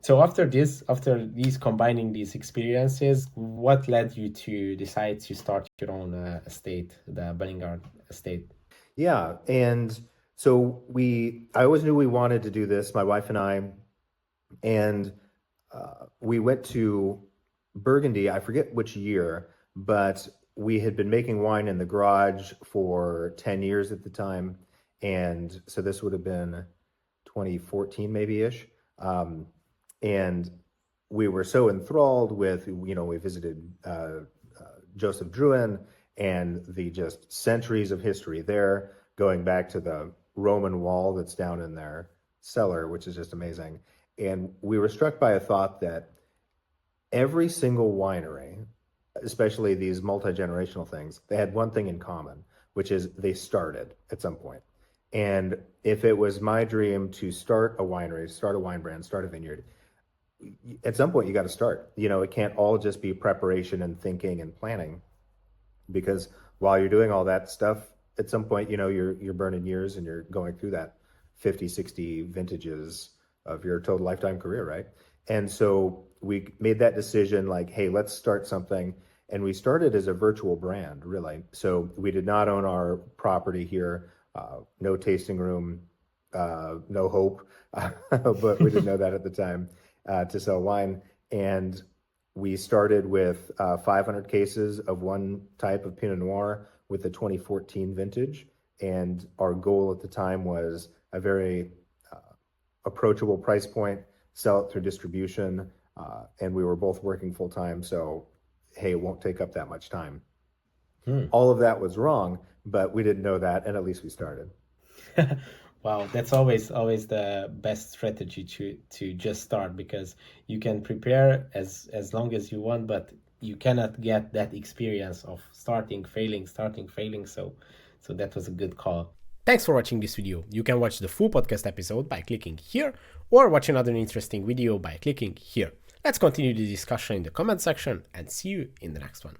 So after these combining these experiences, what led you to decide to start your own estate, the Bellingar estate? Yeah, and so I always knew we wanted to do this, my wife and I, and we went to Burgundy. I forget which year, but we had been making wine in the garage for 10 years at the time, and so this would have been 2014 maybe ish. And we were so enthralled with, we visited Joseph Drouhin and the just centuries of history there, going back to the Roman wall that's down in their cellar, which is just amazing. And we were struck by a thought that every single winery, especially these multi-generational things, they had one thing in common, which is they started at some point. And if it was my dream to start a winery, start a wine brand, start a vineyard, at some point you got to start. It can't all just be preparation and thinking and planning, because while you're doing all that stuff, at some point, you're burning years and you're going through that 50, 60 vintages of your total lifetime career, right? And so we made that decision like, hey, let's start something. And we started as a virtual brand, really. So we did not own our property here, no tasting room, no hope, but we didn't know that at the time, to sell wine. And we started with 500 cases of one type of Pinot Noir with the 2014 vintage. And our goal at the time was a very approachable price point, sell it through distribution. And we were both working full time. So, hey, it won't take up that much time. All of that was wrong, but we didn't know that. And at least we started. Wow, that's always the best strategy to just start, because you can prepare as long as you want, but you cannot get that experience of starting, failing. So that was a good call. Thanks for watching this video. You can watch the full podcast episode by clicking here, or watch another interesting video by clicking here. Let's continue the discussion in the comment section and see you in the next one.